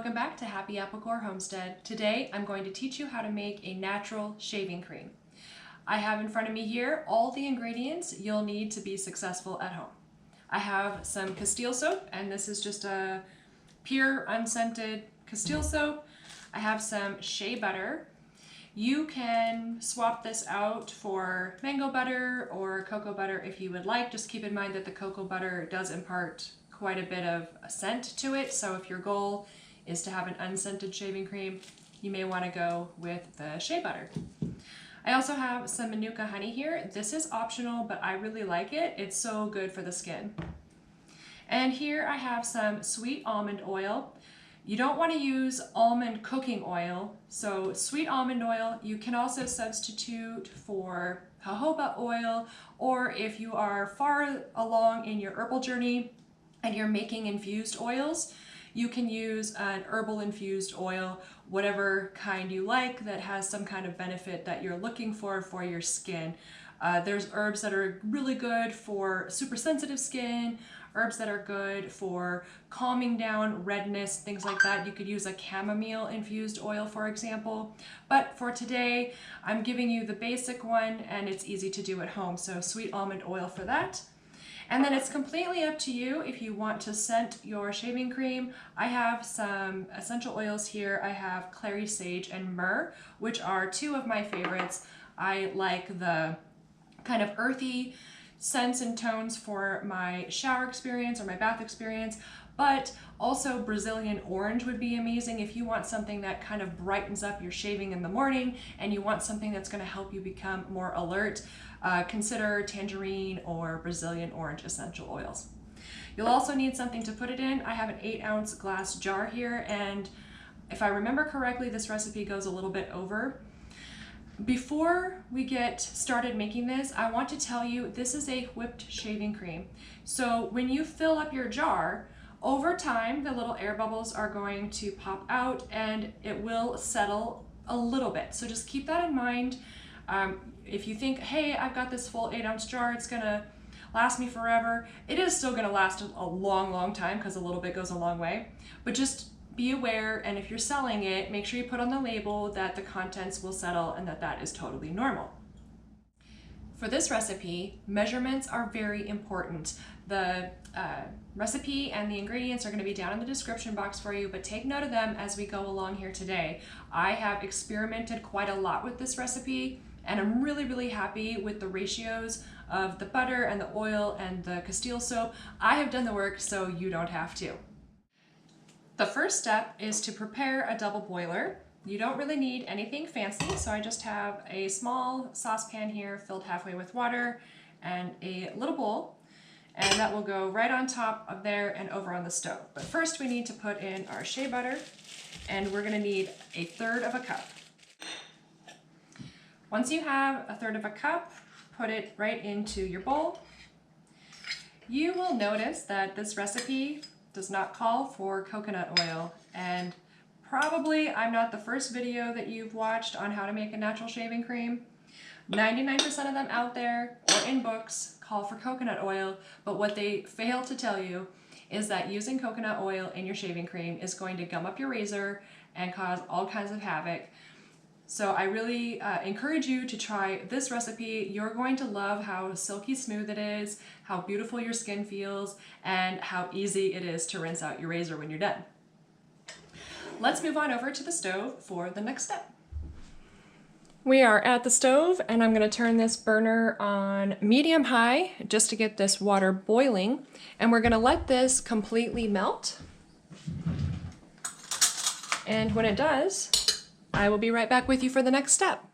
Welcome back to Happy Apple Core Homestead. Today I'm going to teach you how to make a natural shaving cream. I have in front of me here all the ingredients you'll need to be successful at home. I have some Castille soap, and this is just a pure unscented Castille soap. I have some shea butter. You can swap this out for mango butter or cocoa butter if you would like. Just keep in mind that the cocoa butter does impart quite a bit of a scent to it, so if your goal is to have an unscented shaving cream, you may want to go with the shea butter. I also have some Manuka honey here. This is optional, but I really like it. It's so good for the skin. And here I have some sweet almond oil. You don't want to use almond cooking oil, so sweet almond oil you can also substitute for jojoba oil, or if you are far along in your herbal journey and you're making infused oils, you can use an herbal infused oil, whatever kind you like that has some kind of benefit that you're looking for your skin. There's herbs that are really good for super sensitive skin, herbs that are good for calming down redness, things like that. You could use a chamomile infused oil, for example. But for today, I'm giving you the basic one, and it's easy to do at home. So sweet almond oil for that. And then it's completely up to you if you want to scent your shaving cream. I have some essential oils here. I have clary sage and myrrh, which are two of my favorites. I like the kind of earthy scents and tones for my shower experience or my bath experience, but also Brazilian orange would be amazing if you want something that kind of brightens up your shaving in the morning and you want something that's going to help you become more alert. Consider tangerine or Brazilian orange essential oils. You'll also need something to put it in. I have an 8-ounce glass jar here, and if I remember correctly, this recipe goes a little bit over. Before we get started making this, I want to tell you this is a whipped shaving cream. So when you fill up your jar, over time the little air bubbles are going to pop out and it will settle a little bit. So just keep that in mind. If you think, hey, I've got this full 8-ounce jar, it's gonna last me forever, it is still gonna last a long time because a little bit goes a long way. But just be aware, and if you're selling it, make sure you put on the label that the contents will settle and that that is totally normal. For this recipe, measurements are very important. The recipe and the ingredients are going to be down in the description box for you, but take note of them as we go along here today. I have experimented quite a lot with this recipe, and I'm really happy with the ratios of the butter and the oil and the Castille soap. I have done the work, so you don't have to. The first step is to prepare a double boiler. You don't really need anything fancy, so I just have a small saucepan here filled halfway with water and a little bowl, and that will go right on top of there and over on the stove. But first we need to put in our shea butter, and we're going to need 1/3 cup. Once you have 1/3 cup, put it right into your bowl. You will notice that this recipe does not call for coconut oil, and probably I'm not the first video that you've watched on how to make a natural shaving cream. 99% of them out there or in books call for coconut oil, but what they fail to tell you is that using coconut oil in your shaving cream is going to gum up your razor and cause all kinds of havoc. So I really encourage you to try this recipe. You're going to love how silky smooth it is, how beautiful your skin feels, and how easy it is to rinse out your razor when you're done. Let's move on over to the stove for the next step. We are at the stove, and I'm going to turn this burner on medium-high just to get this water boiling, and we're going to let this completely melt. And when it does, I will be right back with you for the next step.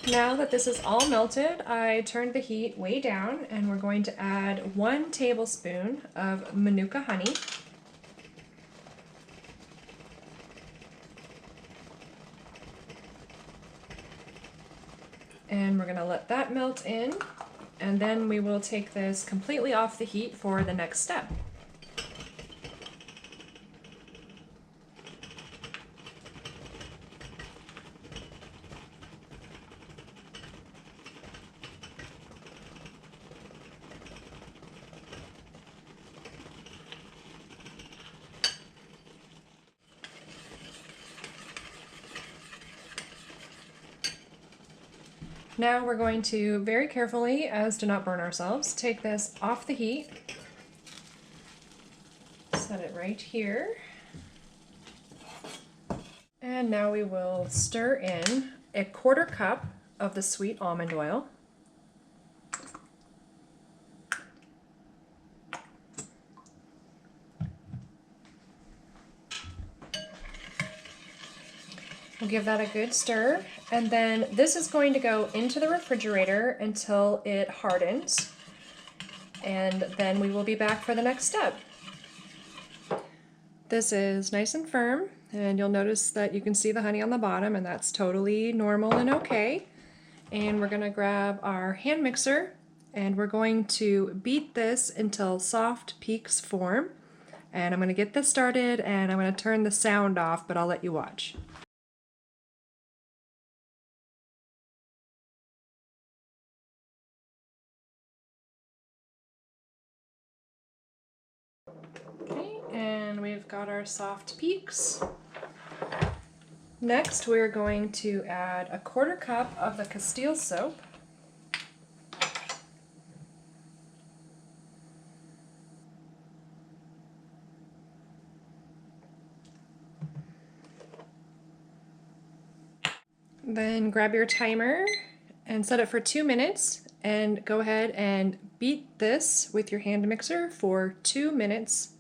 Now that this is all melted, I turned the heat way down, and we're going to add 1 tablespoon of Manuka honey. And we're going to let that melt in, and then we will take this completely off the heat for the next step. Now we're going to very carefully, as to not burn ourselves, take this off the heat. Set it right here. And now we will stir in a 1/4 cup of the sweet almond oil. We'll give that a good stir, and then this is going to go into the refrigerator until it hardens, and then we will be back for the next step. This is nice and firm, and you'll notice that you can see the honey on the bottom, and that's totally normal and okay. And we're gonna grab our hand mixer, and we're going to beat this until soft peaks form. And I'm gonna get this started, and I'm gonna turn the sound off, but I'll let you watch. Okay, and we've got our soft peaks. Next, we're going to add a 1/4 cup of the Castille soap. Then grab your timer and set it for 2 minutes, and go ahead and beat this with your hand mixer for 2 minutes.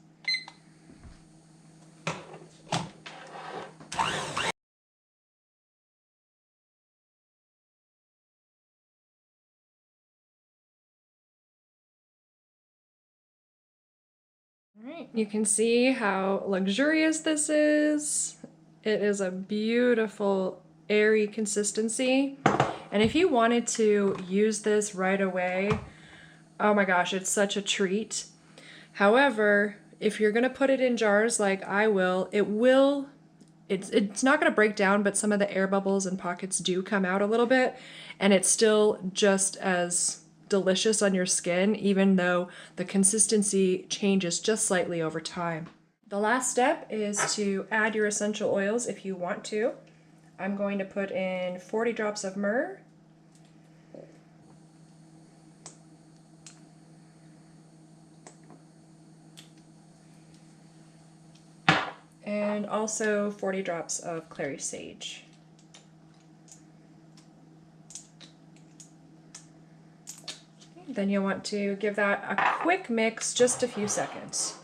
All right, you can see how luxurious this is. It is a beautiful, airy consistency. And if you wanted to use this right away, oh my gosh, it's such a treat. However, if you're gonna put it in jars like I will, it's not gonna break down, but some of the air bubbles and pockets do come out a little bit, and it's still just as delicious on your skin, even though the consistency changes just slightly over time. The last step is to add your essential oils if you want to. I'm going to put in 40 drops of myrrh, and also 40 drops of clary sage. Then you'll want to give that a quick mix, just a few seconds.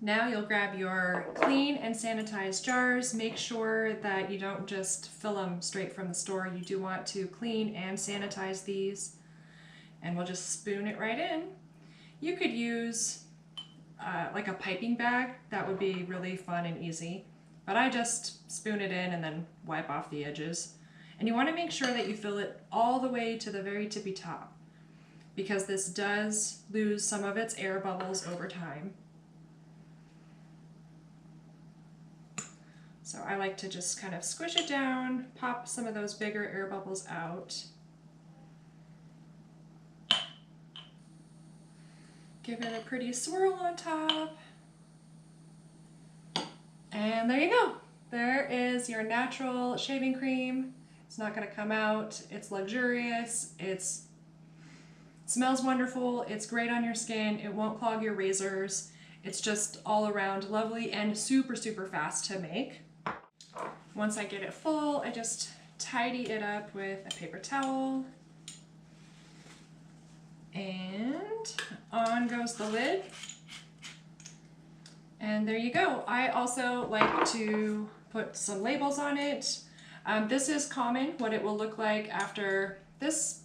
Now you'll grab your clean and sanitized jars. Make sure that you don't just fill them straight from the store. You do want to clean and sanitize these, and we'll just spoon it right in. You could use like a piping bag. That would be really fun and easy. But I just spoon it in and then wipe off the edges. And you want to make sure that you fill it all the way to the very tippy top, because this does lose some of its air bubbles over time. So I like to just kind of squish it down, pop some of those bigger air bubbles out. Give it a pretty swirl on top. And there you go. There is your natural shaving cream. It's not going to come out. It's luxurious. It smells wonderful. It's great on your skin. It won't clog your razors. It's just all around lovely and super, super fast to make. Once I get it full, I just tidy it up with a paper towel. And on goes the lid. And there you go. I also like to put some labels on it. This is common, what it will look like after this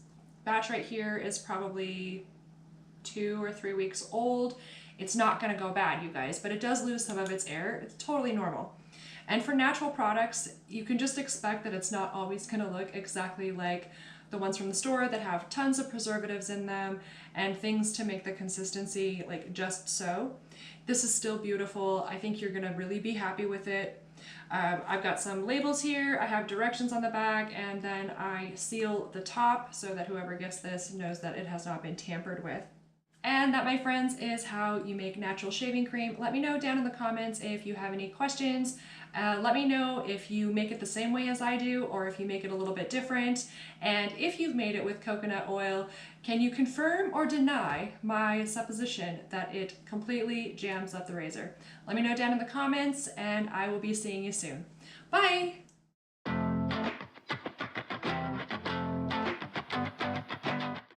batch right here is probably 2 or 3 weeks old. It's not gonna go bad, you guys, but it does lose some of its air. It's totally normal. And for natural products, you can just expect that it's not always gonna look exactly like the ones from the store that have tons of preservatives in them and things to make the consistency like just so. This is still beautiful. I think you're gonna really be happy with it. I've got some labels here. I have directions on the back, and then I seal the top so that whoever gets this knows that it has not been tampered with. And that, my friends, is how you make natural shaving cream. Let me know down in the comments if you have any questions. Let me know if you make it the same way as I do or if you make it a little bit different. And if you've made it with coconut oil, can you confirm or deny my supposition that it completely jams up the razor? Let me know down in the comments, and I will be seeing you soon. Bye!